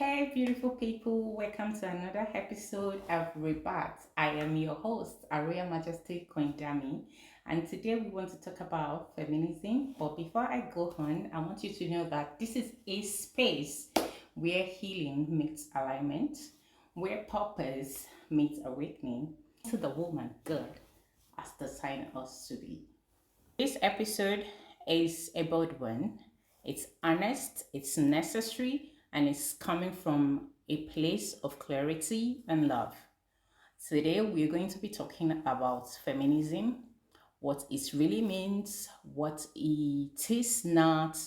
Hey, beautiful people, welcome to another episode of Rebirth. I am your host, Aria Majesty Queen Dami, and today we want to talk about feminism. But before I go on, I want you to know that this is a space where healing meets alignment, where purpose meets awakening to the woman God has designed us to be. This episode is a bold one. It's honest, it's necessary, and it's coming from a place of clarity and love. Today, we're going to be talking about feminism, what it really means, what it is not,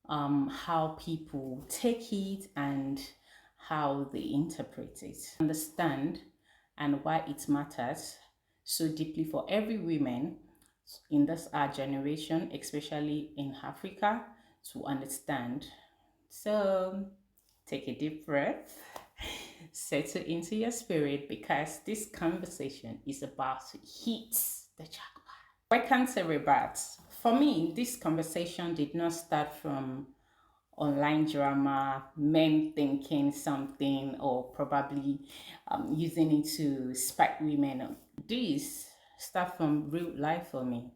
how people take it, and how they interpret it. Understand and why it matters so deeply for every woman in this our generation, especially in Africa, to understand. So take a deep breath, settle into your spirit because this conversation is about to hit the jackpot. Why can't say rebirth? For me, this conversation did not start from online drama, men thinking something, or probably using it to spike women. This start from real life for me.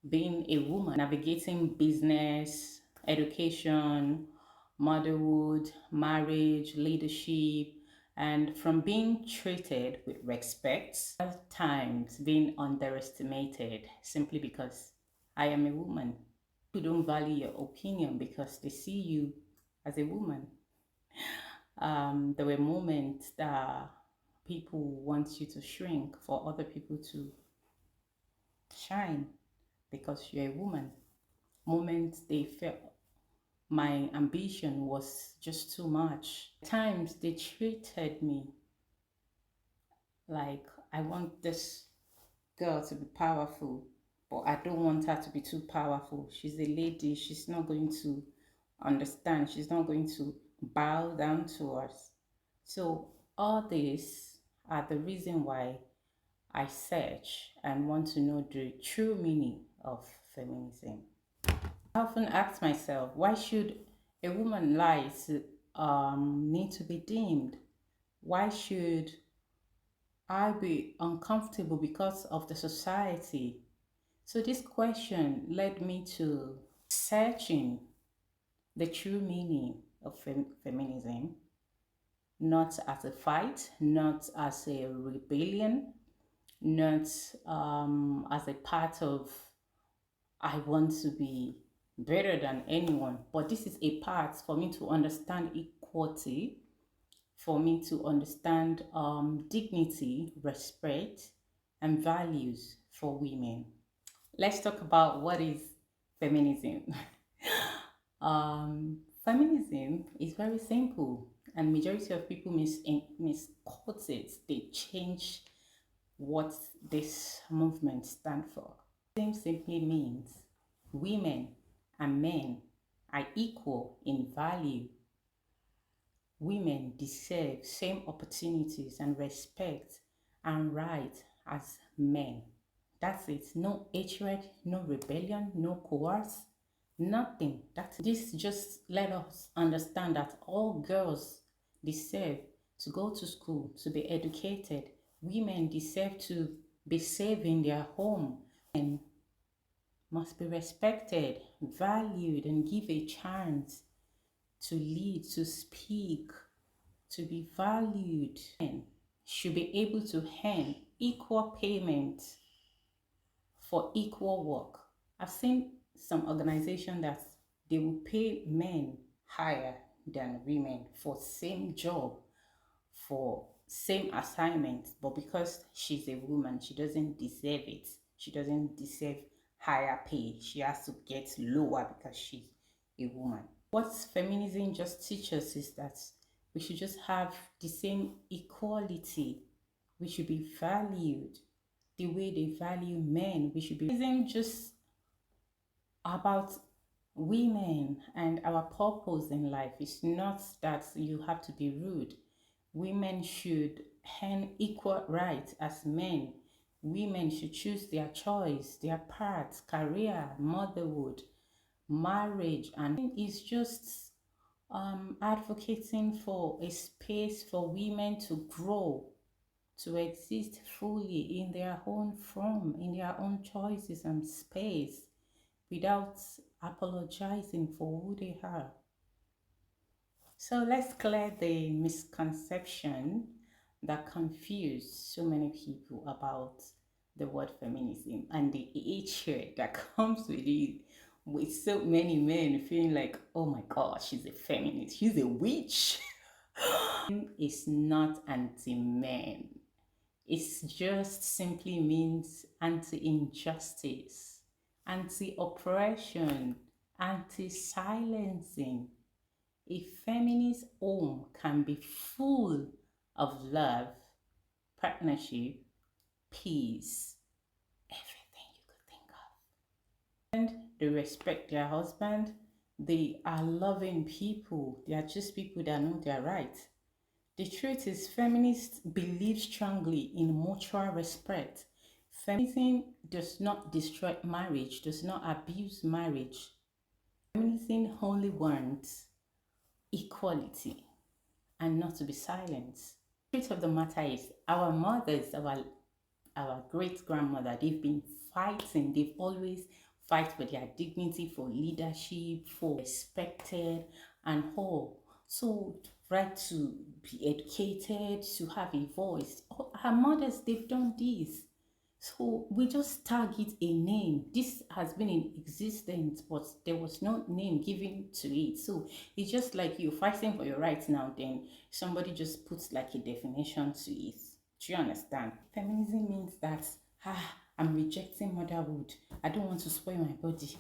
Being a woman, navigating business, education, motherhood, marriage, leadership, and from being treated with respect, at times being underestimated simply because I am a woman. People don't value your opinion because they see you as a woman. There were moments that people want you to shrink for other people to shine because you're a woman. Moments they felt my ambition was just too much. At times they treated me like I want this girl to be powerful, but I don't want her to be too powerful. She's a lady, she's not going to understand, she's not going to bow down to us. So all these are the reason why I search and want to know the true meaning of feminism. I often ask myself, why should a woman life need to be deemed? Why should I be uncomfortable because of the society? So this question led me to searching the true meaning of feminism, not as a fight, not as a rebellion, not as a part of I want to be better than anyone, but this is a part for me to understand equality, for me to understand dignity, respect, and values for women. Let's talk about what is feminism. Feminism is very simple, and majority of people misquote it. They change what this movement stands for. Feminism simply means women and men are equal in value. Women deserve same opportunities and respect and rights as men. That's it. No hatred, no rebellion, no coerce, nothing. This just let us understand that all girls deserve to go to school, to be educated. Women deserve to be safe in their home and must be respected, valued, and give a chance to lead, to speak, to be valued, and should be able to earn equal payment for equal work. I've seen some organization that they will pay men higher than women for same job, for same assignment, but because she's a woman, she doesn't deserve it. She doesn't deserve higher pay. She has to get lower because she's a woman. What feminism just teaches is that we should just have the same equality. We should be valued the way they value men. We should be. It isn't just about women and our purpose in life. It's not that you have to be rude. Women should earn equal rights as men. Women should choose their choice, their path, career, motherhood, marriage, and it's just advocating for a space for women to grow, to exist fully in their own form, in their own choices and space, without apologizing for who they are. So let's clear the misconception that confuse so many people about the word feminism and the hatred that comes with it. With so many men feeling like, oh my god, she's a feminist, she's a witch. It's not anti-men. It just simply means anti-injustice, anti-oppression, anti-silencing. A feminist home can be full of love, partnership, peace, everything you could think of. And they respect their husband. They are loving people. They are just people that know their rights. The truth is, feminists believe strongly in mutual respect. Feminism does not destroy marriage, does not abuse marriage. Feminism only wants equality and not to be silenced. The truth of the matter is, our mothers, our great grandmother, they've been fighting. They've always fight for their dignity, for leadership, for respected and all. So right to be educated, to have a voice. Our mothers, they've done this. So we just tag it a name. This has been in existence, but there was no name given to it. So it's just like you're fighting for your rights now, then somebody just puts like a definition to it. Do you understand? Feminism means that I'm rejecting motherhood. I don't want to spoil my body.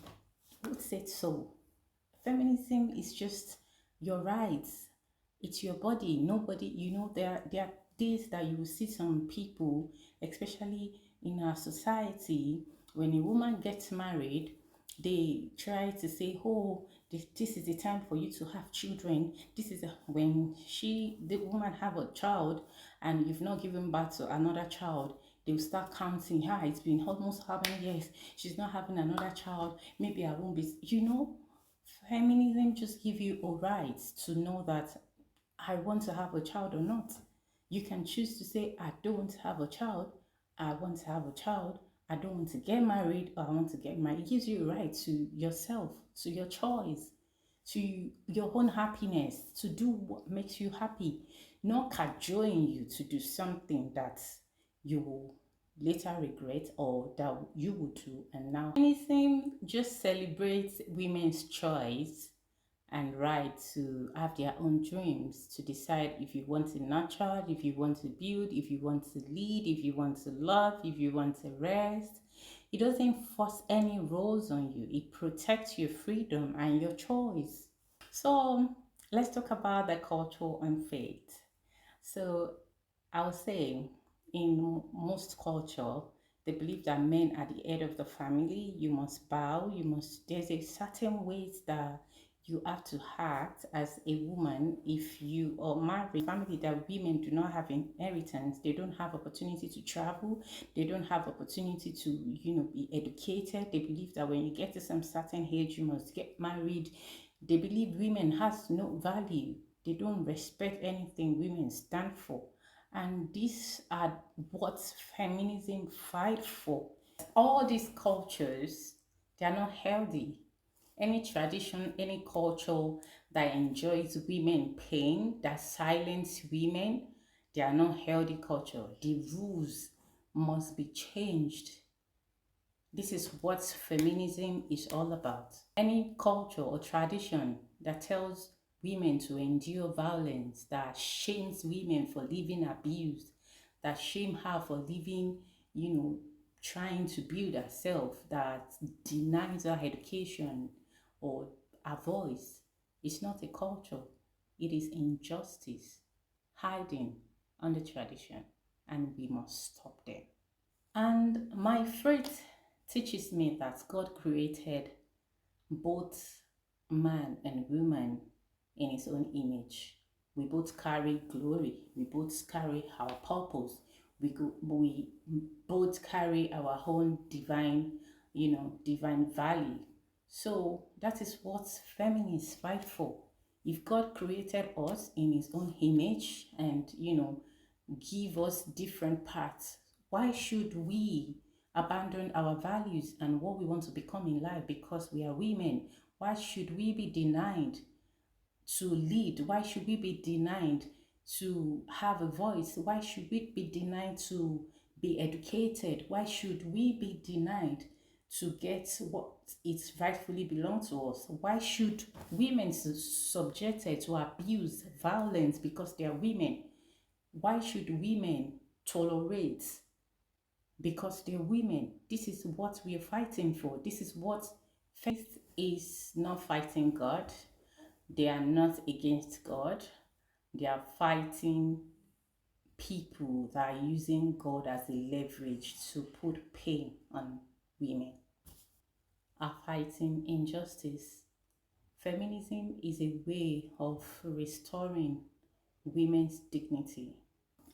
Who said so? Feminism is just your rights. It's your body. Nobody, there are days that you will see some people, especially in our society, when a woman gets married, they try to say, oh, this is the time for you to have children. This is when the woman have a child and you've not given birth to another child, they'll start counting. It's been almost how many years she's not having another child. Maybe I won't be, feminism just give you a right to know that I want to have a child or not. You can choose to say, I don't have a child, I want to have a child, I don't want to get married, or I want to get married. It gives you a right to yourself, to your choice, to your own happiness, to do what makes you happy, not cajoling you to do something that you will later regret or that you would do. And now, anything just celebrates women's choice and right to have their own dreams, to decide if you want to nurture, if you want to build, if you want to lead, if you want to love, if you want to rest. It doesn't force any roles on you. It protects your freedom and your choice. So let's talk about the culture and faith. So I would say in most culture, they believe that men are the head of the family. You must bow. There's a certain ways that you have to act as a woman if you are married. Family that women do not have inheritance. They don't have opportunity to travel. They don't have opportunity to, be educated. They believe that when you get to some certain age, you must get married. They believe women has no value. They don't respect anything women stand for. And these are what feminism fight for. All these cultures, they are not healthy. Any tradition, any culture that enjoys women pain, that silence women, they are not healthy culture. The rules must be changed. This is what feminism is all about. Any culture or tradition that tells women to endure violence, that shames women for living abused, that shame her for living, trying to build herself, that denies her education or her voice, it's not a culture. It is injustice hiding under tradition, and we must stop them. And my faith teaches me that God created both man and woman in his own image. We both carry glory. We both carry our purpose. We both carry our own divine value. So that is what feminists fight for. If God created us in his own image and, give us different paths, why should we abandon our values and what we want to become in life because we are women? Why should we be denied to lead? Why should we be denied to have a voice? Why should we be denied to be educated? Why should we be denied to get what it rightfully belongs to us? Why should women subjected to abuse, violence because they are women? Why should women tolerate because they're women? This is what we are fighting for. This is what faith is not fighting God. They are not against God. They are fighting people that are using God as a leverage to put pain on women, are fighting injustice. Feminism is a way of restoring women's dignity.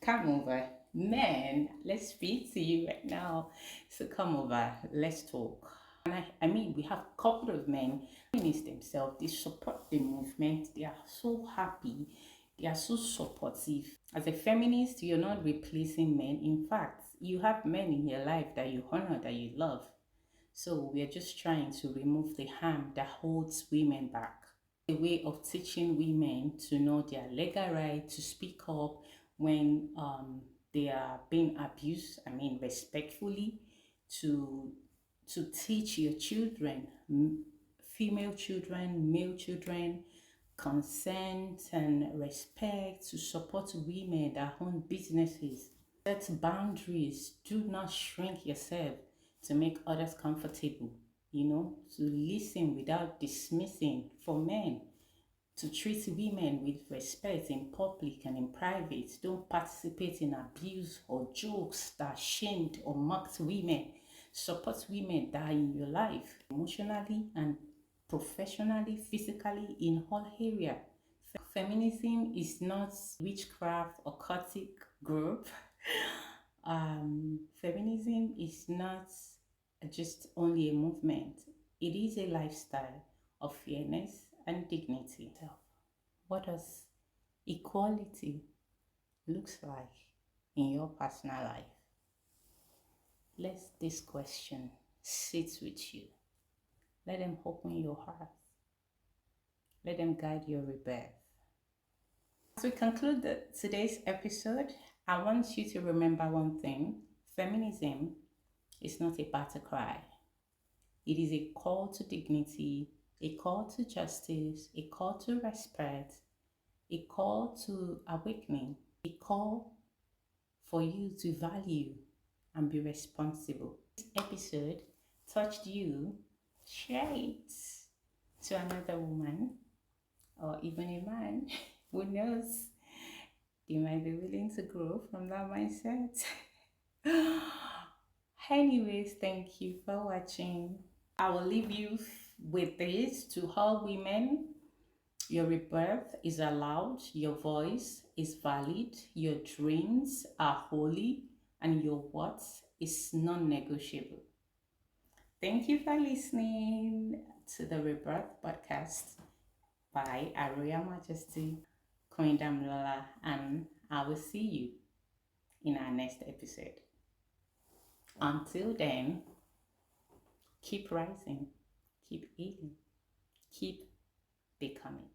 Come over. Men, let's speak to you right now. So come over, let's talk. And I mean, we have a couple of men, feminists themselves, they support the movement. They are so happy. They are so supportive. As a feminist, you're not replacing men. In fact, you have men in your life that you honor, that you love. So we are just trying to remove the harm that holds women back. A way of teaching women to know their legal right to speak up when they are being abused. I mean, respectfully, to teach your children, female children, male children, consent and respect, to support women that own businesses. Set boundaries. Do not shrink yourself to make others comfortable. To listen without dismissing. For men, to treat women with respect in public and in private. Don't participate in abuse or jokes that shamed or mocked women. Support women that are in your life emotionally and professionally, physically, in all areas. Feminism is not witchcraft or cultic group. Feminism is not just only a movement. It is a lifestyle of fairness and dignity. What does equality looks like in your personal life? Let this question sit with you. Let them open your heart. Let them guide your rebirth. As we conclude today's episode, I want you to remember one thing. Feminism is not a battle cry. It is a call to dignity, a call to justice, a call to respect, a call to awakening, a call for you to value and be responsible. This episode touched you, share it to another woman or even a man. Who knows? They might be willing to grow from that mindset. Anyways, thank you for watching. I will leave you with this: to all women, your rebirth is allowed, your voice is valid, your dreams are holy, and your worth is non-negotiable. Thank you for listening to the Rebirth podcast by Aria Majesty, Queen Damlola, and I will see you in our next episode. Until then, keep rising, keep healing, keep becoming.